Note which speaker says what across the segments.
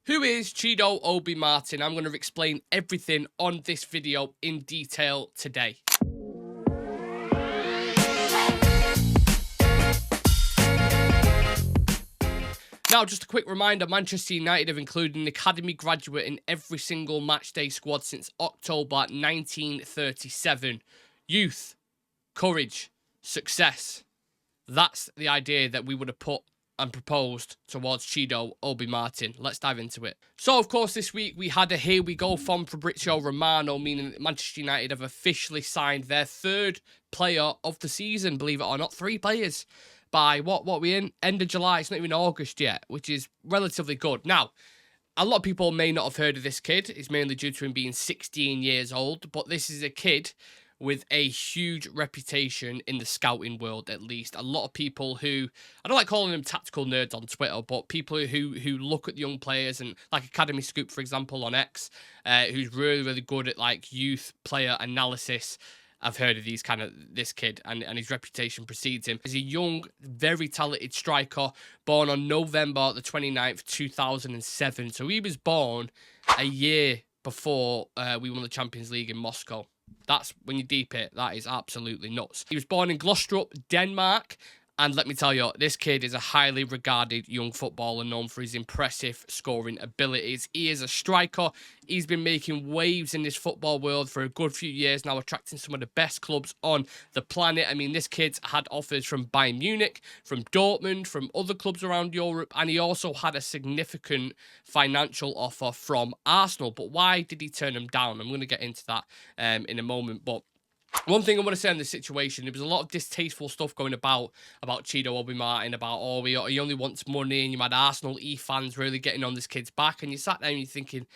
Speaker 1: Who is Chido Obi-Martin? I'm going to explain everything on this video in detail today. Now, just a quick reminder, Manchester United have included an academy graduate in every single matchday squad since October 1937. Youth, courage, success. That's the idea that we would have put and proposed towards Chido Obi-Martin. Let's dive into it. So, of course, this week we had a here we go from Fabrizio Romano, meaning that Manchester United have officially signed their third player of the season, believe it or not. 3 players by, what we in? End of July. It's not even August yet, which is relatively good. Now, a lot of people may not have heard of this kid. It's mainly due to him being 16 years old, but this is a kid with a huge reputation in the scouting world, at least. A lot of people who, I don't like calling them tactical nerds on Twitter, but people who look at young players, and like Academy Scoop, for example, on X, who's really, really good at like youth player analysis. I've heard of this kid, and his reputation precedes him. He's a young, very talented striker, born on November the 29th, 2007. So he was born a year before we won the Champions League in Moscow. That's, when you deep it, that is absolutely nuts. He was born in Glostrup, Denmark. And let me tell you, this kid is a highly regarded young footballer known for his impressive scoring abilities. He is a striker. He's been making waves in this football world for a good few years now, attracting some of the best clubs on the planet. I mean, this kid's had offers from Bayern Munich, from Dortmund, from other clubs around Europe, and he also had a significant financial offer from Arsenal. But why did he turn them down? I'm going to get into that in a moment, but one thing I want to say on this situation, there was a lot of distasteful stuff going about Chido Obi-Martin, about, oh, he only wants money, and you had Arsenal E-fans really getting on this kid's back, and you sat there and you're thinking,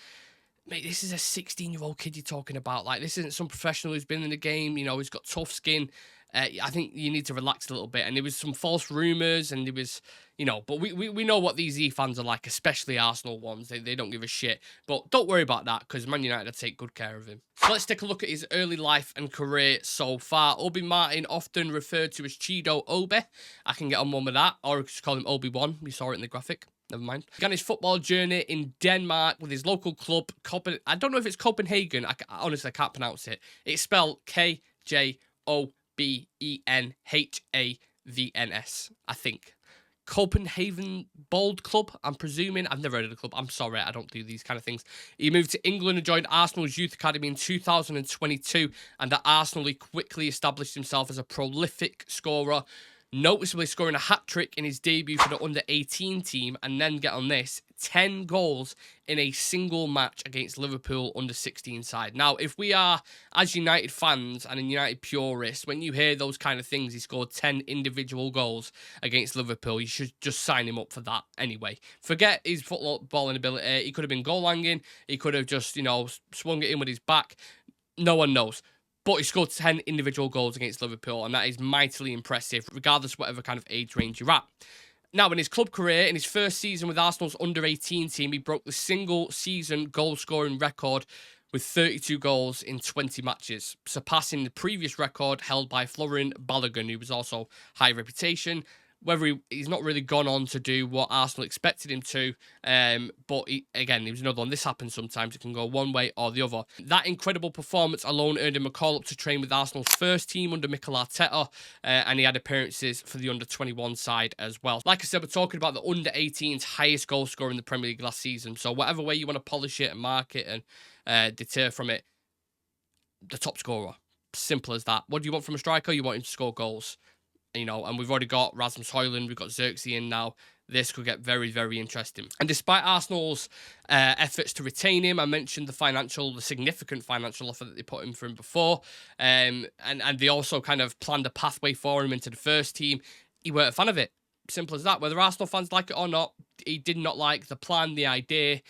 Speaker 1: mate, this is a 16-year-old kid you're talking about. Like, this isn't some professional who's been in the game, you know, he's got tough skin. I think you need to relax a little bit. And there was some false rumours, and there was, you know, but we know what these E-fans are like, especially Arsenal ones. They don't give a shit. But don't worry about that, because Man United will take good care of him. So let's take a look at his early life and career so far. Obi-Martin, often referred to as Chido Obi. I can get on one with that, or just call him Obi-Wan. You saw it in the graphic. Never mind. Began his football journey in Denmark with his local club, I don't know if it's Copenhagen. Honestly, I can't pronounce it. It's spelled Kjobbenhavns, I think. Copenhagen Bold Club, I'm presuming. I've never heard of the club. I'm sorry, I don't do these kind of things. He moved to England and joined Arsenal's youth academy in 2022, and at Arsenal he quickly established himself as a prolific scorer, noticeably scoring a hat-trick in his debut for the under-18 team, and then, get on this, 10 goals in a single match against Liverpool under-16 side. Now, if we are, as United fans and United purists, when you hear those kind of things, he scored 10 individual goals against Liverpool, you should just sign him up for that anyway. Forget his footballing ability. He could have been goal-langing. He could have just, you know, swung it in with his back. No one knows. But he scored 10 individual goals against Liverpool, and that is mightily impressive, regardless of whatever kind of age range you're at. Now, in his club career, in his first season with Arsenal's under-18 team, he broke the single-season goal-scoring record with 32 goals in 20 matches, surpassing the previous record held by Florian Balogun, who was also high reputation. Whether he's not really gone on to do what Arsenal expected him to, but again, he was another one. This happens sometimes. It can go one way or the other. That incredible performance alone earned him a call-up to train with Arsenal's first team under Mikel Arteta, and he had appearances for the under-21 side as well. Like I said, we're talking about the under-18's highest goal scorer in the Premier League last season, so whatever way you want to polish it and mark it and deter from it, the top scorer. Simple as that. What do you want from a striker? You want him to score goals. You know, and we've already got Rasmus Højlund, we've got Xerxes in now. This could get very, very interesting. And despite Arsenal's efforts to retain him, I mentioned the significant financial offer that they put in for him before, and they also kind of planned a pathway for him into the first team. He weren't a fan of it. Simple as that. Whether Arsenal fans like it or not, he did not like the plan, the idea,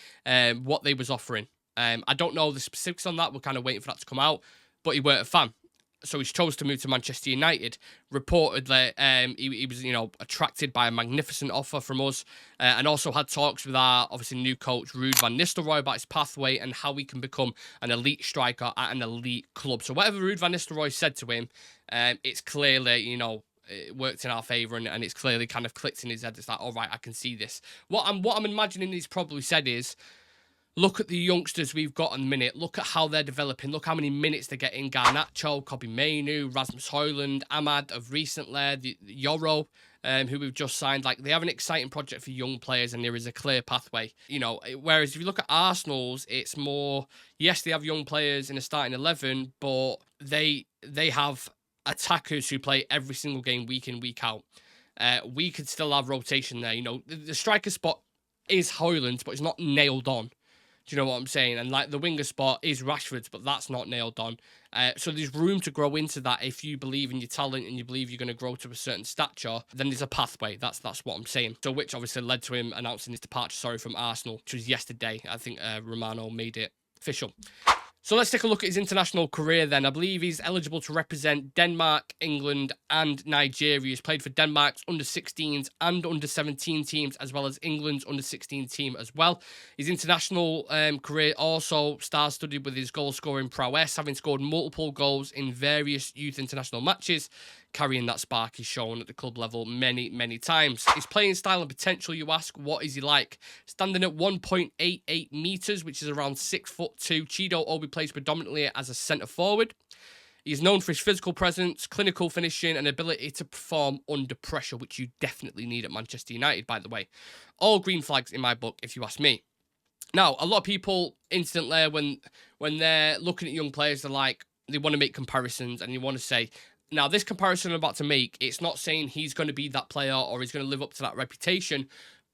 Speaker 1: what they was offering. I don't know the specifics on that. We're kind of waiting for that to come out, but he weren't a fan. So he chose to move to Manchester United. Reportedly, he was, you know, attracted by a magnificent offer from us, and also had talks with our, obviously, new coach, Ruud van Nistelrooy, about his pathway and how he can become an elite striker at an elite club. So whatever Ruud van Nistelrooy said to him, it's clearly, you know, it worked in our favour, and it's clearly kind of clicked in his head. It's like, all right, I can see this. What I'm imagining he's probably said is, look at the youngsters we've got in the minute. Look at how they're developing. Look how many minutes they're getting. Garnacho, Kobe Mainu, Rasmus Højlund, Ahmad of recently, the Yoro, who we've just signed. Like, they have an exciting project for young players, and there is a clear pathway. You know, whereas if you look at Arsenal's, it's more, yes, they have young players in a starting 11, but they have attackers who play every single game week in, week out. We could still have rotation there. You know, the striker spot is Højlund's, but it's not nailed on. Do you know what I'm saying? And like the winger spot is Rashford's, but that's not nailed on. So there's room to grow into that. If you believe in your talent and you believe you're going to grow to a certain stature, then there's a pathway. That's what I'm saying. So which obviously led to him announcing his departure, from Arsenal, which was yesterday. I think Romano made it official. So let's take a look at his international career then. I believe he's eligible to represent Denmark, England and Nigeria. He's played for Denmark's under-16s and under-17 teams, as well as England's under-16 team as well. His international career also star-studded with his goal-scoring prowess, having scored multiple goals in various youth international matches, carrying that spark he's shown at the club level many, many times. His playing style and potential, you ask, what is he like? Standing at 1.88 metres, which is around 6'2", Chido Obi plays predominantly as a centre-forward. He's known for his physical presence, clinical finishing, and ability to perform under pressure, which you definitely need at Manchester United, by the way. All green flags in my book, if you ask me. Now, a lot of people instantly, when they're looking at young players, they're like, they want to make comparisons, and you want to say, now, this comparison I'm about to make, it's not saying he's going to be that player or he's going to live up to that reputation.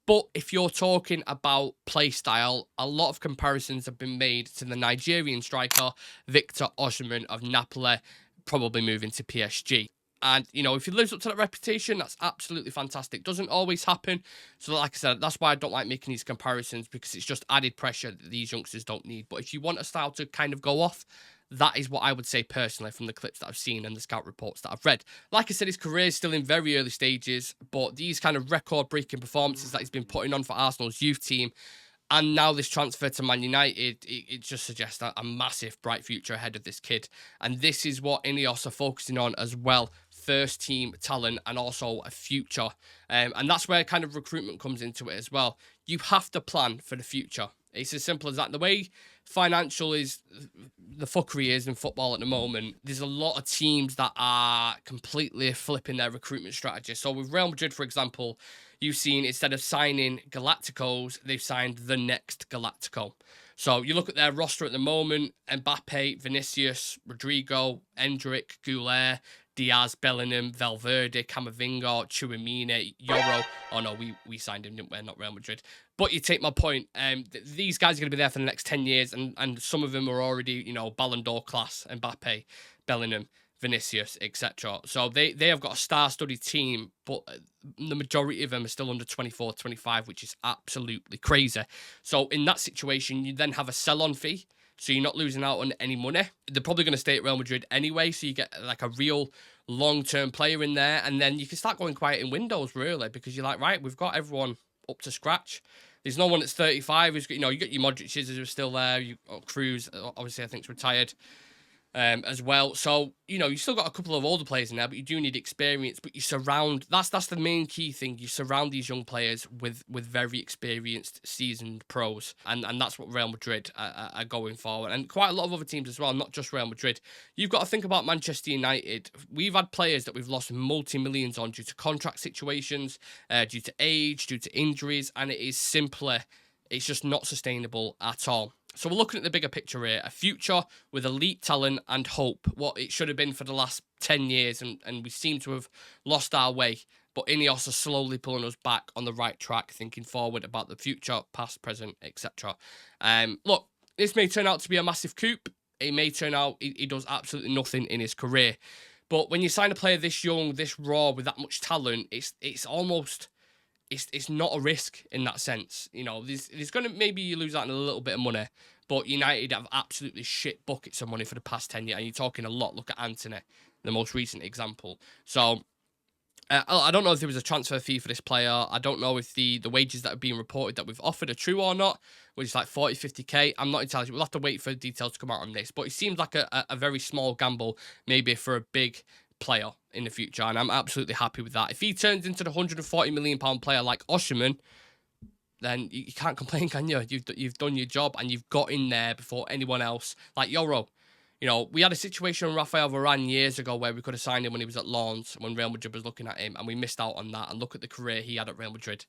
Speaker 1: But if you're talking about play style, a lot of comparisons have been made to the Nigerian striker, Victor Osimhen of Napoli, probably moving to PSG. And, you know, if he lives up to that reputation, that's absolutely fantastic. Doesn't always happen. So, like I said, that's why I don't like making these comparisons, because it's just added pressure that these youngsters don't need. But if you want a style to kind of go off, that is what I would say personally from the clips that I've seen and the scout reports that I've read. Like I said, his career is still in very early stages, but these kind of record-breaking performances that he's been putting on for Arsenal's youth team, and now this transfer to Man United, it just suggests a massive, bright future ahead of this kid. And this is what Ineos are focusing on as well. First team talent and also a future. And that's where kind of recruitment comes into it as well. You have to plan for the future. It's as simple as that. The way financial is, the fuckery is in football at the moment, there's a lot of teams that are completely flipping their recruitment strategy. So with Real Madrid, for example, you've seen, instead of signing Galacticos, they've signed the next Galactico. So you look at their roster at the moment, Mbappe, Vinicius, Rodrigo, Endrick, Goulet, Diaz, Bellingham, Valverde, Camavinga, Tchouaméni, Yoro. Oh no, we signed him, didn't we? Not Real Madrid. But you take my point. These guys are going to be there for the next 10 years, and some of them are already, you know, Ballon d'Or class. Mbappe, Bellingham, Vinicius, etc. So they have got a star-studded team, but the majority of them are still under 24, 25, which is absolutely crazy. So in that situation, you then have a sell-on fee, so you're not losing out on any money. They're probably going to stay at Real Madrid anyway, so you get like a real long-term player in there, and then you can start going quiet in windows, really, because you're like, right, we've got everyone up to scratch. There's no one that's 35 who's, you know, you got your Modric's who are still there. Cruz, obviously, I think, is retired as well. So, you know, you still got a couple of older players in there, but you do need experience. But you surround, that's the main key thing. You surround these young players with very experienced, seasoned pros. And that's what Real Madrid are going forward. And quite a lot of other teams as well, not just Real Madrid. You've got to think about Manchester United. We've had players that we've lost multi-millions on due to contract situations, due to age, due to injuries, and it is simply, it's just not sustainable at all. So we're looking at the bigger picture here, a future with elite talent and hope, what it should have been for the last 10 years, and we seem to have lost our way. But Ineos are slowly pulling us back on the right track, thinking forward about the future, past, present, etc. Look, this may turn out to be a massive coup. It may turn out he does absolutely nothing in his career. But when you sign a player this young, this raw, with that much talent, it's almost... It's not a risk in that sense. You know, there's going to, maybe you lose out on a little bit of money, but United have absolutely shit buckets of money for the past 10 years, and you're talking a lot. Look at Antony, the most recent example. So, I don't know if there was a transfer fee for this player. I don't know if the wages that are being reported that we've offered are true or not, which is like 40, 50k. I'm not entirely sure. We'll have to wait for details to come out on this, but it seems like a very small gamble, maybe for a big player in the future, and I'm absolutely happy with that. If he turns into the £140 million player like Osimhen, then you can't complain, can you? You've done your job, and you've got in there before anyone else. Like Euro, you know, we had a situation with Rafael Varane years ago where we could have signed him when he was at Lens, when Real Madrid was looking at him, and we missed out on that. And look at the career he had at Real Madrid.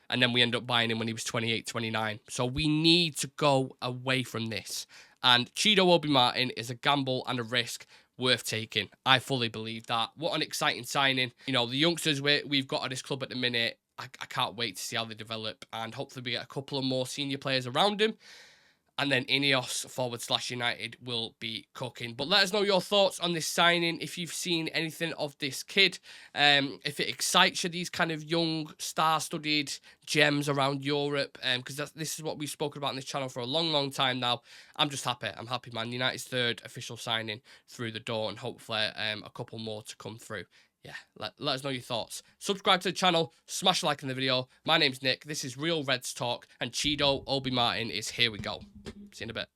Speaker 1: And then we end up buying him when he was 28, 29. So we need to go away from this. And Chido Obi-Martin is a gamble and a risk worth taking. I fully believe that. What an exciting signing. You know, the youngsters we've got at this club at the minute, I can't wait to see how they develop. And hopefully we get a couple of more senior players around him. And then Ineos/United will be cooking. But let us know your thoughts on this signing. If you've seen anything of this kid, if it excites you, these kind of young, star-studded gems around Europe, because this is what we've spoken about on this channel for a long, long time now. I'm just happy. I'm happy, man. United's third official signing through the door, and hopefully a couple more to come through. Yeah, let us know your thoughts. Subscribe to the channel, smash a like in the video. My name's Nick, this is Real Reds Talk, and Chido Obi-Martin is Here We Go. See you in a bit.